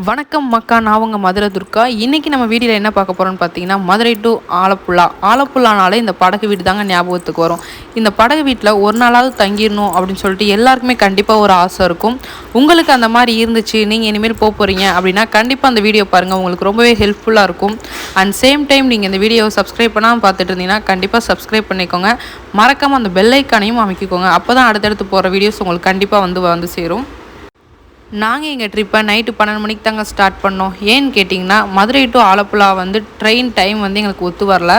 வணக்கம் மக்கா, நான் உங்கள் மதுரை துர்கா. இன்றைக்கி நம்ம வீடியோவில் என்ன பார்க்க போகிறோம்னு பார்த்தீங்கன்னா, மதுரை டு ஆலப்புழா. ஆலப்புழானாலே இந்த படகு வீடு தாங்க ஞாபகத்துக்கு வரும். இந்த படகு வீட்டில் ஒரு நாளாவது தங்கிடணும் அப்படின்னு சொல்லிட்டு எல்லாருக்குமே கண்டிப்பாக ஒரு ஆசை இருக்கும். உங்களுக்கு அந்த மாதிரி இருந்துச்சு, நீங்கள் இனிமேல் போக போகிறீங்க அப்படின்னா கண்டிப்பாக அந்த வீடியோ பாருங்கள், உங்களுக்கு ரொம்பவே ஹெல்ப்ஃபுல்லாக இருக்கும். அண்ட் சேம் டைம் நீங்கள் இந்த வீடியோவை சப்ஸ்கிரைப் பண்ணாமல் பார்த்துட்டு இருந்தீங்கன்னா கண்டிப்பாக சப்ஸ்கிரைப் பண்ணிக்கோங்க. மறக்காமல் அந்த பெல் ஐக்கானையும் அமைக்கிக்கோங்க. அப்போ தான் அடுத்தடுத்து போகிற வீடியோஸ் உங்களுக்கு கண்டிப்பாக வந்து சேரும். நாங்கள் எங்கள் ட்ரிப்பை நைட்டு 12 மணிக்கு தாங்க ஸ்டார்ட் பண்ணோம். ஏன்னு கேட்டிங்கன்னா, Madurai to Alappuzha train time எங்களுக்கு ஒத்து வரல.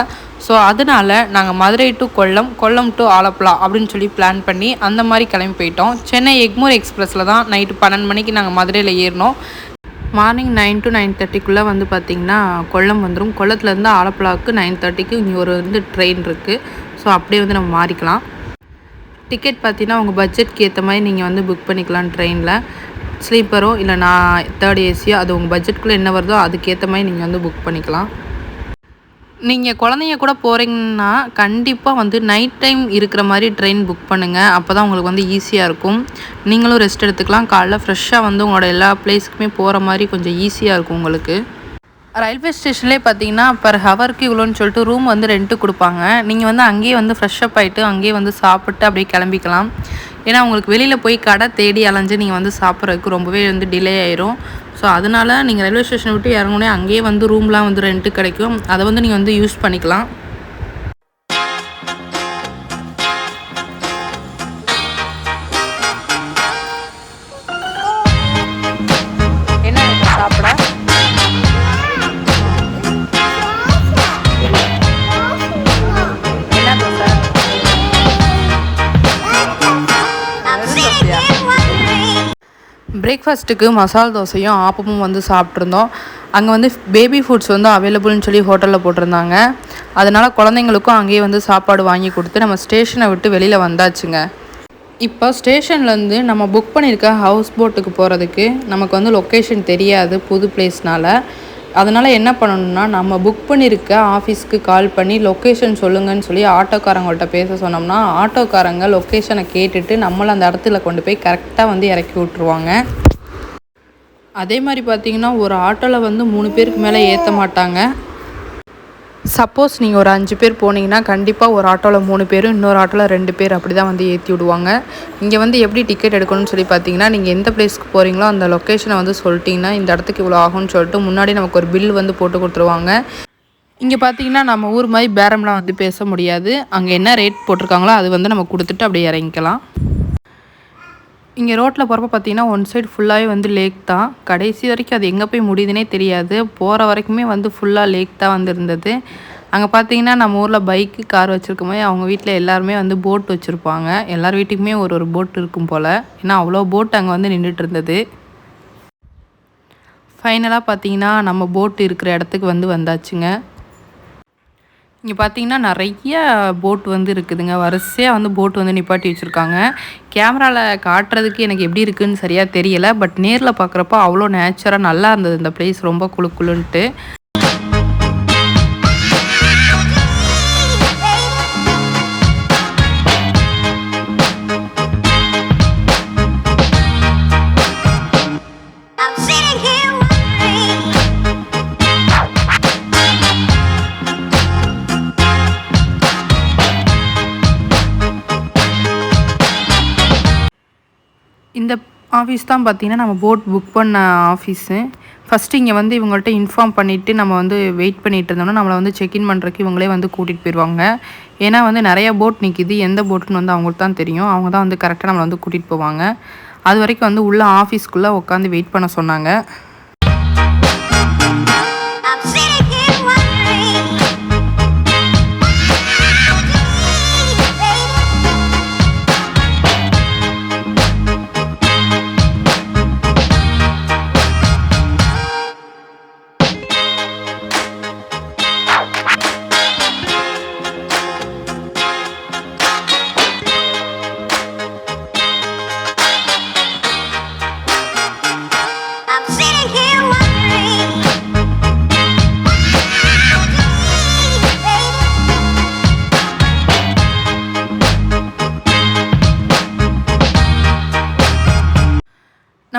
ஸோ அதனால் நாங்கள் மதுரை டு கொல்லம், கொல்லம் டு ஆலப்புழா அப்படின்னு சொல்லி பிளான் பண்ணி அந்த மாதிரி கிளம்பி போயிட்டோம். சென்னை எக்மோர் எக்ஸ்பிரஸில் தான் நைட்டு 12 மணிக்கு நாங்கள் மதுரையில் ஏறினோம். மார்னிங் 9 to 9:30 பார்த்திங்கன்னா கொல்லம் வந்துடும். கொல்லத்துலேருந்து ஆலப்புழாவுக்கு 9:30 இங்கே ஒரு ட்ரெயின் இருக்குது. ஸோ அப்படியே நம்ம மாறிக்கலாம். டிக்கெட் பார்த்திங்கன்னா உங்கள் பட்ஜெட்க்கு ஏற்ற மாதிரி நீங்கள் புக் பண்ணிக்கலாம். ட்ரெயினில் ஸ்லீப்பரோ இல்லை நான் தேர்ட் ஏசியோ, அது உங்கள் பட்ஜெட்டுக்குள்ளே என்ன வருதோ அதுக்கேற்ற மாதிரி நீங்கள் புக் பண்ணிக்கலாம். நீங்கள் குழந்தைங்க கூட போகிறீங்கன்னா கண்டிப்பாக நைட் டைம் இருக்கிற மாதிரி ட்ரெயின் புக் பண்ணுங்கள். அப்போ தான் உங்களுக்கு ஈஸியாக இருக்கும். நீங்களும் ரெஸ்ட் எடுத்துக்கலாம். காலைல ஃப்ரெஷ்ஷாக உங்களோட எல்லா பிளேஸுக்குமே போகிற மாதிரி கொஞ்சம் ஈஸியாக இருக்கும் உங்களுக்கு. ரயில்வே ஸ்டேஷன்லேயே பார்த்தீங்கன்னா பர் ஹவருக்கு இவ்வளோன்னு சொல்லிட்டு ரூம் ரெண்ட்டு கொடுப்பாங்க. நீங்கள் அங்கேயே ஃப்ரெஷ்ஷப் ஆகிட்டு அங்கேயே சாப்பிட்டு அப்படியே கிளம்பிக்கலாம். ஏன்னா உங்களுக்கு வெளியில் போய் கடை தேடி அலைஞ்சு நீங்கள் சாப்பிட்றதுக்கு ரொம்பவே டிலே ஆயிரும். ஸோ அதனால் நீங்கள் ரயில்வே ஸ்டேஷனை விட்டு இறங்குனே அங்கேயே ரூம்லாம் ரெண்ட்டு கிடைக்கும். அதை நீங்கள் யூஸ் பண்ணிக்கலாம். என்ன சாப்பிட பிரேக்ஃபாஸ்ட்டுக்கு மசால் தோசையும் ஆப்பமும் சாப்பிட்ருந்தோம். அங்கே பேபி ஃபுட்ஸ் அவைலபிள்னு சொல்லி ஹோட்டலில் போட்டிருந்தாங்க. அதனால் குழந்தைங்களுக்கும் அங்கேயே சாப்பாடு வாங்கி கொடுத்து நம்ம ஸ்டேஷனை விட்டு வெளியில் வந்தாச்சுங்க. இப்போ ஸ்டேஷன்லேருந்து நம்ம புக் பண்ணியிருக்க ஹவுஸ் போட்டுக்கு போகிறதுக்கு நமக்கு லொக்கேஷன் தெரியாது, புது பிளேஸ்னால். அதனால் என்ன பண்ணணும்னா, நம்ம புக் பண்ணியிருக்க ஆஃபீஸ்க்கு கால் பண்ணி லொக்கேஷன் சொல்லுங்கன்னு சொல்லி ஆட்டோக்காரங்கள்ட்ட பேச சொன்னோம்னா, ஆட்டோக்காரங்க லொக்கேஷனை கேட்டுட்டு நம்மளை அந்த இடத்துல கொண்டு போய் கரெக்டாக இறக்கி விட்ருவாங்க. அதே மாதிரி பார்த்திங்கன்னா ஒரு ஆட்டோவில் 3 பேருக்கு மேலே ஏற்ற மாட்டாங்க. சப்போஸ் நீங்கள் ஒரு 5 பேர் போனீங்கன்னா கண்டிப்பாக ஒரு ஆட்டோவில் 3 பேரும் இன்னொரு ஆட்டோவில் 2 பேர் அப்படி தான் ஏற்றி விடுவாங்க. இங்கே எப்படி டிக்கெட் எடுக்கணும்னு சொல்லி பார்த்தீங்கன்னா, நீங்கள் எந்த பிளேஸ்க்கு போகிறீங்களோ அந்த லொக்கேஷனை சொல்லிட்டிங்கன்னா இந்த இடத்துக்கு இவ்வளோ ஆகும்னு சொல்லிட்டு முன்னாடி நமக்கு ஒரு பில் போட்டு கொடுத்துருவாங்க. இங்கே பார்த்தீங்கன்னா நம்ம ஊர் மாதிரி பேரம்லாம் பேச முடியாது. அங்கே என்ன ரேட் போட்டிருக்காங்களோ அது நம்ம கொடுத்துட்டு அப்படியே இறங்கிக்கலாம். இங்கே ரோட்டில் போகிறப்ப பார்த்தீங்கன்னா ஒன் சைடு ஃபுல்லாகவே லேக் தான். கடைசி வரைக்கும் அது எங்கே போய் முடியுதுனே தெரியாது. போகிற வரைக்குமே ஃபுல்லாக லேக் தான் இருந்தது. அங்கே பார்த்தீங்கன்னா நம்ம ஊரில் பைக்கு கார் வச்சுருக்க மாதிரி அவங்க வீட்டில் எல்லாருமே போட் வச்சுருப்பாங்க. எல்லார் வீட்டுக்குமே ஒரு போட் இருக்கும் போல். ஏன்னா அவ்வளோ போட் அங்கே நின்றுட்டு இருந்தது. ஃபைனலாக பார்த்தீங்கன்னா நம்ம போட் இருக்கிற இடத்துக்கு வந்தாச்சுங்க. இங்கே பார்த்தீங்கன்னா நிறைய போட் இருக்குதுங்க. வரிசையாக போட் நிப்பாட்டி வச்சுருக்காங்க. கேமராவில் காட்டுறதுக்கு எனக்கு எப்படி இருக்குதுன்னு சரியாக தெரியலை. பட் நேரில் பார்க்குறப்போ அவ்வளோ நேச்சராக நல்லா இருந்தது இந்த பிளேஸ், ரொம்ப குளுன்ட்டு. இந்த ஆஃபீஸ் தான் பார்த்திங்கன்னா நம்ம போட் புக் பண்ண ஆஃபீஸு. ஃபஸ்ட்டு இங்கே இவங்கள்ட்ட இன்ஃபார்ம் பண்ணிவிட்டு நம்ம வெயிட் பண்ணிகிட்டு இருந்தோம்னா நம்மளை செக்இன் பண்ணுறதுக்கு இவங்களே கூட்டிகிட்டு போயிடுவாங்க. ஏன்னா நிறையா போட் நிற்கிது, எந்த போட்டுன்னு அவங்களுக்கு தான் தெரியும். அவங்க தான் கரெக்டாக நம்மளை கூட்டிகிட்டு போவாங்க. அது வரைக்கும் உள்ள ஆஃபீஸ்க்குள்ளே உட்காந்து வெயிட் பண்ண சொன்னாங்க.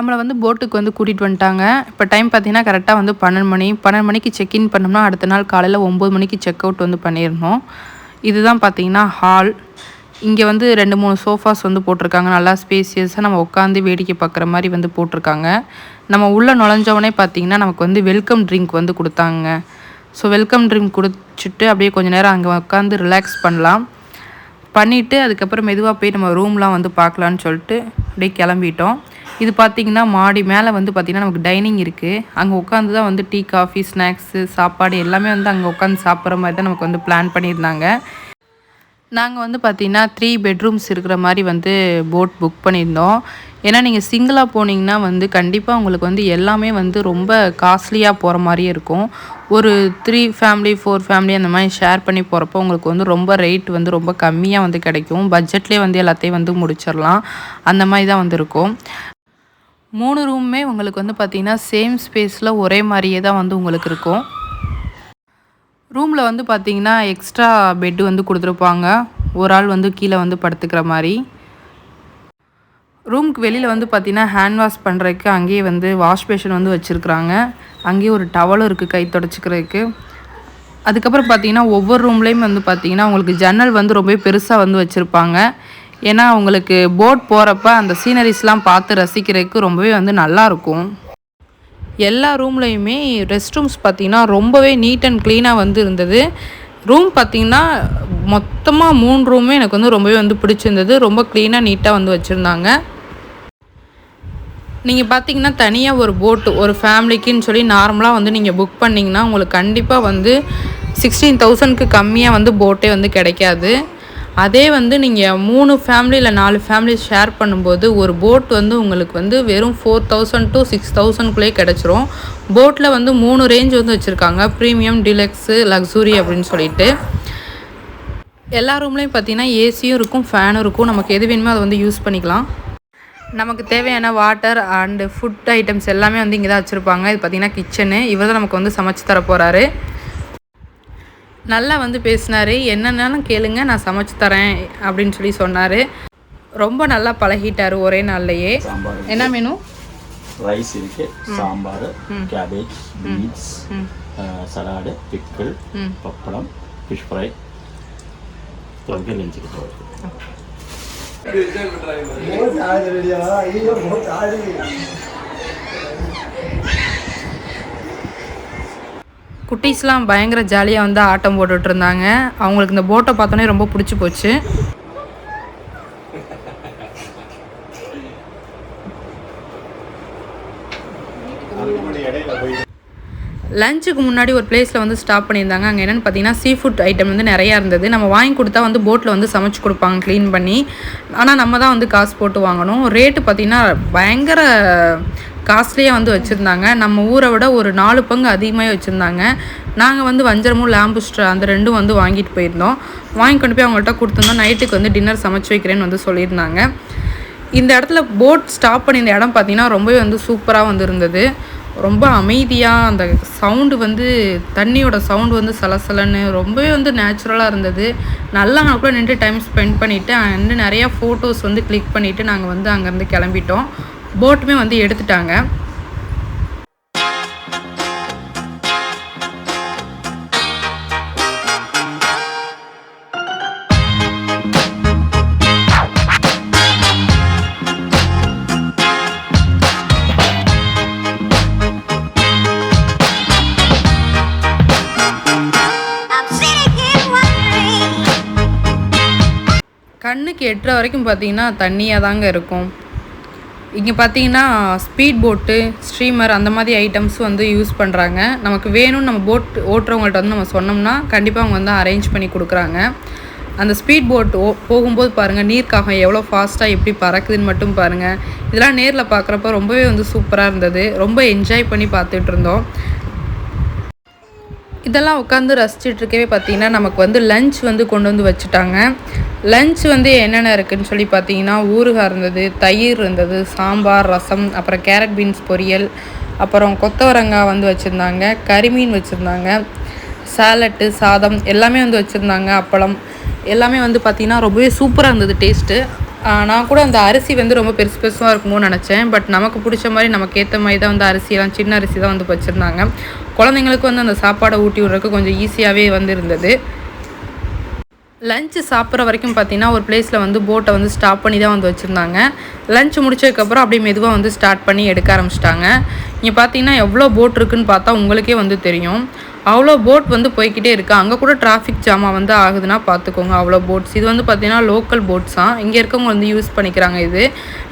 நம்மளை வந்து போட்டுக்கு வந்து கூட்டிகிட்டு வந்துட்டாங்க. இப்போ டைம் பார்த்தீங்கன்னா கரெக்டாக வந்து 12 மணி. 12 மணிக்கு செக்இன் பண்ணோம்னா அடுத்த நாள் காலையில் 9 மணிக்கு செக் அவுட் வந்து பண்ணிடணும். இதுதான் பார்த்தீங்கன்னா ஹால். இங்கே வந்து 2-3 சோஃபாஸ் வந்து போட்டிருக்காங்க. நல்லா ஸ்பேசியஸாக நம்ம உட்காந்து வேடிக்கை பார்க்குற மாதிரி வந்து போட்டிருக்காங்க. நம்ம உள்ளே நுழைஞ்சவொடனே பார்த்தீங்கன்னா நமக்கு வந்து வெல்கம் ட்ரிங்க் வந்து கொடுத்தாங்க. ஸோ வெல்கம் ட்ரிங்க் குடிச்சிட்டு அப்படியே கொஞ்சம் நேரம் அங்கே உட்காந்து ரிலாக்ஸ் பண்ணிவிட்டு அதுக்கப்புறம் மெதுவாக போய் நம்ம ரூம்லாம் வந்து பார்க்கலான்னு சொல்லிட்டு அப்படியே கிளம்பிட்டோம். இது பார்த்திங்கன்னா மாடி மேலே வந்து பார்த்திங்கன்னா நமக்கு டைனிங் இருக்குது. அங்கே உட்காந்து தான் வந்து டீ, காஃபி, ஸ்நாக்ஸு, சாப்பாடு எல்லாமே வந்து அங்கே உட்காந்து சாப்பிட்ற மாதிரி தான் நமக்கு வந்து பிளான் பண்ணியிருந்தாங்க. நாங்கள் வந்து பார்த்திங்கன்னா 3 பெட்ரூம்ஸ் இருக்கிற மாதிரி வந்து போட் புக் பண்ணியிருந்தோம். ஏன்னா நீங்கள் சிங்கிளாக போனீங்கன்னா வந்து கண்டிப்பாக உங்களுக்கு வந்து எல்லாமே வந்து ரொம்ப காஸ்ட்லியாக போகிற மாதிரியே இருக்கும். ஒரு 3 ஃபேமிலி 4 ஃபேமிலி அந்த மாதிரி ஷேர் பண்ணி போகிறப்போ உங்களுக்கு வந்து ரொம்ப ரேட் வந்து ரொம்ப கம்மியாக வந்து கிடைக்கும். பட்ஜெட்லேயே வந்து எல்லாத்தையும் வந்து முடிச்சிடலாம். அந்த மாதிரி தான் வந்து இருக்கும். 3 ரூமுமே உங்களுக்கு வந்து பார்த்திங்கன்னா சேம் ஸ்பேஸில் ஒரே மாதிரியே தான் வந்து உங்களுக்கு இருக்கும். ரூமில் வந்து பார்த்திங்கன்னா எக்ஸ்ட்ரா பெட்டு வந்து கொடுத்துருப்பாங்க. ஒரு ஆள் வந்து கீழே வந்து படுத்துக்கிற மாதிரி. ரூமுக்கு வெளியில் வந்து பார்த்திங்கன்னா ஹேண்ட் வாஷ் பண்ணுறதுக்கு அங்கேயே வந்து வாஷ் பேஷன் வந்து வச்சுருக்குறாங்க. அங்கேயே ஒரு டவலும் இருக்குது கை தொடச்சிக்கிறதுக்கு. அதுக்கப்புறம் பார்த்திங்கன்னா ஒவ்வொரு ரூம்லேயும் வந்து பார்த்திங்கன்னா உங்களுக்கு ஜன்னல் வந்து ரொம்ப பெருசாக வந்து வச்சுருப்பாங்க. ஏன்னா உங்களுக்கு போட் போகிறப்ப அந்த சீனரிஸ்லாம் பார்த்து ரசிக்கிறதுக்கு ரொம்பவே வந்து நல்லாயிருக்கும். எல்லா ரூம்லேயுமே ரெஸ்ட் ரூம்ஸ் பார்த்திங்கன்னா ரொம்பவே நீட் அண்ட் க்ளீனாக வந்து இருந்தது. ரூம் பார்த்திங்கன்னா மொத்தமாக 3 ரூமே எனக்கு வந்து ரொம்பவே வந்து பிடிச்சிருந்தது. ரொம்ப க்ளீனாக நீட்டாக வந்து வச்சுருந்தாங்க. நீங்கள் பார்த்திங்கன்னா தனியாக ஒரு போட்டு ஒரு ஃபேமிலிக்குன்னு சொல்லி நார்மலாக வந்து நீங்கள் புக் பண்ணிங்கன்னா உங்களுக்கு கண்டிப்பாக வந்து 16,000க்கு கம்மியாக வந்து போட்டே வந்து கிடைக்காது. அதே வந்து நீங்கள் 3 ஃபேமிலி இல்லை 4 ஃபேமிலி ஷேர் பண்ணும்போது ஒரு போட் வந்து உங்களுக்கு வந்து வெறும் 4,000 to 6,000க்குள்ளே கிடச்சிரும். போட்டில் வந்து 3 ரேஞ்ச் வந்து வச்சுருக்காங்க. ப்ரீமியம், டிலக்ஸு, லக்ஸுரி அப்படின்னு சொல்லிட்டு. எல்லா ரூம்லேயும் பார்த்திங்கன்னா ஏசியும் இருக்கும், ஃபேனும் இருக்கும். நமக்கு எது வேணுமோ அதை வந்து யூஸ் பண்ணிக்கலாம். நமக்கு தேவையான வாட்டர் அண்டு ஃபுட் ஐட்டம்ஸ் எல்லாமே வந்து இங்கே தான் வச்சுருப்பாங்க. இது பார்த்திங்கன்னா கிச்சனு. இவர் தான் நமக்கு வந்து சமைச்சு தர போகிறாரு. நல்லா வந்து பேசினார். என்னென்னாலும் கேளுங்க, நான் சமைச்சு தரேன் அப்படின்னு சொல்லி சொன்னார். ரொம்ப நல்லா பழகிட்டார் ஒரே நாள்லையே. என்ன மெனு? ரைஸ் இருக்கு, sambar, cabbage, beans, salad, pickle, pappadam, fish fry, லஞ்சுக்கு போகிறது. குட்டீஸ்லாம் பயங்கர ஜாலியாக வந்து ஆட்டம் போட்டுட்டு இருந்தாங்க. அவங்களுக்கு இந்த போட்டை பார்த்தோன்னே ரொம்ப பிடிச்சி போச்சு. லஞ்சுக்கு முன்னாடி ஒரு பிளேஸில் வந்து ஸ்டாப் பண்ணியிருந்தாங்க. அங்கே என்னென்னு பார்த்தீங்கன்னா சீ ஃபுட் ஐட்டம் வந்து நிறையா இருந்தது. நம்ம வாங்கி கொடுத்தா வந்து போட்டில் வந்து சமைச்சு கொடுப்பாங்க க்ளீன் பண்ணி. ஆனால் நம்ம தான் வந்து காசு போட்டு வாங்கணும். ரேட்டு பார்த்திங்கன்னா பயங்கர காஸ்ட்லியாக வந்து வச்சுருந்தாங்க. நம்ம ஊரை விட ஒரு 4 பங்கு அதிகமாக வச்சுருந்தாங்க. நாங்கள் வந்து வஞ்சரமும் லாம்புஸ்டர் அந்த 2ம் வந்து வாங்கிட்டு போயிருந்தோம். வாங்கி கொண்டு போய் அவங்கள்ட்ட கொடுத்துருந்தோம். நைட்டுக்கு வந்து டின்னர் சமைச்சு வைக்கிறேன்னு வந்து சொல்லியிருந்தாங்க. இந்த இடத்துல போட் ஸ்டாப் பண்ணியிருந்த இடம் பார்த்திங்கன்னா ரொம்பவே வந்து சூப்பராக வந்து இருந்தது. ரொம்ப அமைதியாக அந்த சவுண்டு வந்து தண்ணியோட சவுண்டு வந்து சலசலன்னு ரொம்பவே வந்து நேச்சுரலாக இருந்தது. நல்லா நான் கூட நின்று டைம் ஸ்பெண்ட் பண்ணிவிட்டு அங்கே நிறையா ஃபோட்டோஸ் வந்து கிளிக் பண்ணிவிட்டு நாங்கள் வந்து அங்கேருந்து கிளம்பிட்டோம். போட்டுமே வந்து எடுத்துட்டாங்க. கண்ணுக்கு எட்டுற வரைக்கும் பார்த்திங்கன்னா தண்ணியாக தாங்க இருக்கும். இங்கே பார்த்தீங்கன்னா ஸ்பீட் போட்டு, ஸ்ட்ரீமர் அந்த மாதிரி ஐட்டம்ஸ் வந்து யூஸ் பண்ணுறாங்க. நமக்கு வேணும்னு நம்ம போட் ஓட்டுறவங்கள்ட்ட வந்து நம்ம சொன்னோம்னா கண்டிப்பாக அவங்க வந்து அரேஞ்ச் பண்ணி கொடுக்குறாங்க. அந்த ஸ்பீட் போட் போகும்போது பாருங்கள் நீர்க்காகம் எவ்வளோ ஃபாஸ்ட்டாக எப்படி பறக்குதுன்னு மட்டும் பாருங்கள். இதெல்லாம் நேரில் பார்க்குறப்ப ரொம்பவே வந்து சூப்பராக இருந்தது. ரொம்ப என்ஜாய் பண்ணி பார்த்துட்டு இருந்தோம். இதெல்லாம் உட்காந்து ரசிச்சிட்ருக்கவே பார்த்திங்கன்னா நமக்கு வந்து லஞ்ச் வந்து கொண்டு வந்து வச்சுட்டாங்க. லஞ்ச் வந்து என்னென்ன இருக்குதுன்னு சொல்லி பார்த்தீங்கன்னா ஊறுகாய் இருந்தது, தயிர் இருந்தது, சாம்பார், ரசம், அப்புறம் கேரட் பீன்ஸ் பொரியல், அப்புறம் கொத்தவரங்காய் வந்து வச்சுருந்தாங்க, கறிமீன் வச்சுருந்தாங்க, சாலட்டு, சாதம் எல்லாமே வந்து வச்சுருந்தாங்க, அப்பளம் எல்லாமே வந்து பார்த்திங்கன்னா ரொம்பவே சூப்பராக இருந்தது டேஸ்ட்டு. நான் கூட அந்த அரிசி வந்து ரொம்ப பெருசு பெருசாக இருக்குமோன்னு நினச்சேன். பட் நமக்கு பிடிச்ச மாதிரி நமக்கு ஏற்ற மாதிரி தான் வந்து அரிசியெல்லாம் சின்ன அரிசி தான் வந்து வச்சுருந்தாங்க. குழந்தைங்களுக்கு வந்து அந்த சாப்பாடை ஊட்டி விட்றதுக்கு கொஞ்சம் ஈஸியாகவே வந்து இருந்தது. லஞ்சு சாப்பிட்ற வரைக்கும் பார்த்திங்கன்னா ஒரு பிளேஸில் வந்து போட்டை வந்து ஸ்டாப் பண்ணி தான் வந்து வச்சுருந்தாங்க. லஞ்ச் முடிச்சதுக்கப்புறம் அப்படியே மெதுவாக வந்து ஸ்டார்ட் பண்ணி எடுக்க ஆரம்பிச்சிட்டாங்க. இங்கே பார்த்தீங்கன்னா எவ்வளோ போட் இருக்குதுன்னு பார்த்தா உங்களுக்கே வந்து தெரியும். அவ்வளோ போட் வந்து போய்கிட்டே இருக்குது. அங்கே கூட டிராஃபிக் ஜாமா வந்து ஆகுதுன்னா பார்த்துக்கோங்க, அவ்வளோ போட்ஸ். இது வந்து பார்த்திங்கன்னா லோக்கல் போட்ஸ் தான், இங்கே இருக்கவங்க வந்து யூஸ் பண்ணிக்கிறாங்க. இது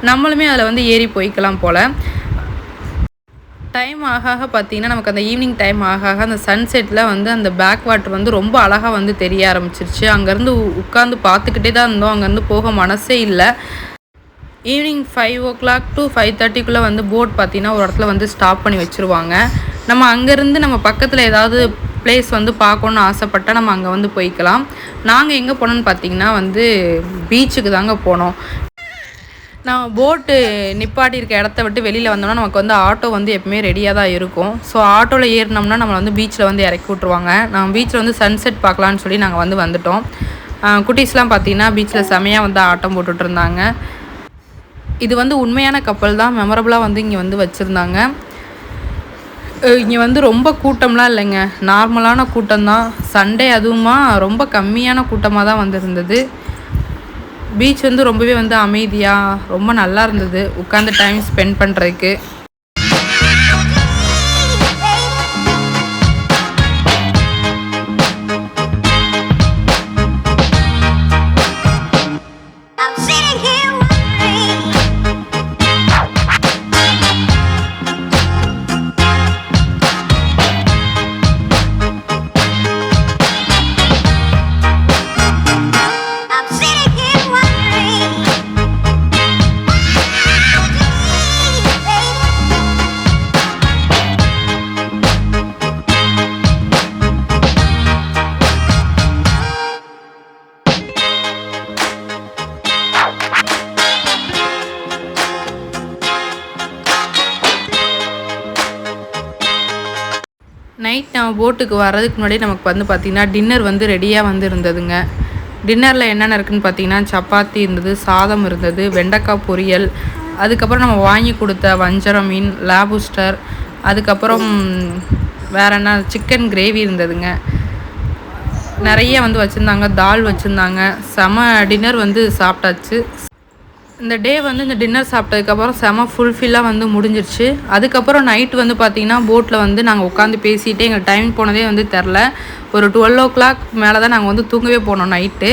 நம்மளுமே அதில் வந்து ஏறி போய்க்கலாம் போல். டைம் ஆக பார்த்தீங்கன்னா நமக்கு அந்த ஈவினிங் டைம் ஆக அந்த சன்செட்டில் வந்து அந்த பேக் வாட்டர் வந்து ரொம்ப அழகாக வந்து தெரிய ஆரம்பிச்சிருச்சு. அங்கேருந்து உட்காந்து பார்த்துக்கிட்டே தான் இருந்தோம், அங்கேருந்து போக மனசே இல்லை. ஈவினிங் 5 o'clock to 5:30 வந்து போட் பார்த்திங்கன்னா ஒரு இடத்துல வந்து ஸ்டாப் பண்ணி வச்சுருவாங்க. நம்ம அங்கேருந்து நம்ம பக்கத்தில் ஏதாவது பிளேஸ் வந்து பார்க்கணுன்னு ஆசைப்பட்டால் நம்ம அங்கே வந்து போய்க்கலாம். நாங்கள் எங்கே போனோன்னு பார்த்திங்கன்னா வந்து பீச்சுக்கு தாங்க போனோம். நான் போட்டு நிப்பாட்டி இருக்க இடத்த விட்டு வெளியில் வந்தோம்னா நமக்கு வந்து ஆட்டோ வந்து எப்பவுமே ரெடியாக தான் இருக்கும். ஸோ ஆட்டோவில் ஏறினோம்னா நம்மளை வந்து பீச்சில் வந்து இறக்கி விட்ருவாங்க. நாங்கள் பீச்சில் வந்து சன்செட் பார்க்கலான்னு சொல்லி நாங்கள் வந்து வந்துட்டோம். குட்டீஸ்லாம் பார்த்திங்கன்னா பீச்சில் செமையாக வந்து ஆட்டம் போட்டுட்டு இருந்தாங்க. இது வந்து உண்மையான கப்பல் தான், மெமரபுளாக வந்து இங்கே வந்து வச்சுருந்தாங்க. இங்கே வந்து ரொம்ப கூட்டம்லாம் இல்லைங்க, நார்மலான கூட்டம் தான். சண்டே அதுவுமா ரொம்ப கம்மியான கூட்டமாக தான் வந்து இருந்தது. பீச் வந்து ரொம்பவே வந்து அமைதியாக ரொம்ப நல்லா இருந்தது உட்காந்து டைம் ஸ்பெண்ட் பண்ணுறதுக்கு. நைட் நம்ம போட்டுக்கு வர்றதுக்கு முன்னாடி நமக்கு வந்து பார்த்திங்கன்னா டின்னர் வந்து ரெடியாக வந்து இருந்ததுங்க. டின்னரில் என்னென்ன இருக்குதுன்னு பார்த்திங்கன்னா சப்பாத்தி இருந்தது, சாதம் இருந்தது, வெண்டைக்காய் பொரியல், அதுக்கப்புறம் நம்ம வாங்கி கொடுத்த வஞ்சரம் மீன், லாபுஸ்டர், அதுக்கப்புறம் வேறு என்ன சிக்கன் கிரேவி இருந்ததுங்க. நிறைய வந்து வச்சுருந்தாங்க, தால் வச்சுருந்தாங்க. செம டின்னர் வந்து சாப்பிட்டாச்சு. இந்த டே வந்து இந்த டின்னர் சாப்பிட்டதுக்கப்புறம் செம ஃபுல்ஃபில்லாக வந்து முடிஞ்சிருச்சு. அதுக்கப்புறம் நைட்டு வந்து பார்த்திங்கன்னா போட்டில் வந்து நாங்கள் உட்காந்து பேசிகிட்டே எங்கள் டைம் போனதே வந்து தெரில. ஒரு 12 o'clock மேலே தான் நாங்கள் வந்து தூங்கவே போனோம் நைட்டு.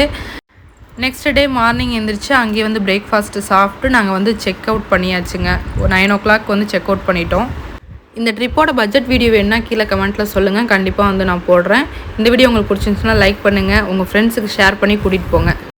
நெக்ஸ்ட் டே மார்னிங் எழுந்திரிச்சு அங்கேயே வந்து பிரேக்ஃபாஸ்ட்டு சாப்பிட்டு நாங்கள் வந்து செக் அவுட் பண்ணியாச்சுங்க. ஒரு 9 o'clock வந்து செக் அவுட் பண்ணிட்டோம். இந்த ட்ரிப்போட பட்ஜெட் வீடியோ வேணுன்னா கீழே கமெண்ட்டில் சொல்லுங்கள், கண்டிப்பாக வந்து நான் போடுறேன். இந்த வீடியோ உங்களுக்கு பிடிச்சிருந்துச்சுன்னா லைக் பண்ணுங்கள், உங்கள் ஃப்ரெண்ட்ஸுக்கு ஷேர் பண்ணி கூட்டிகிட்டு போங்க.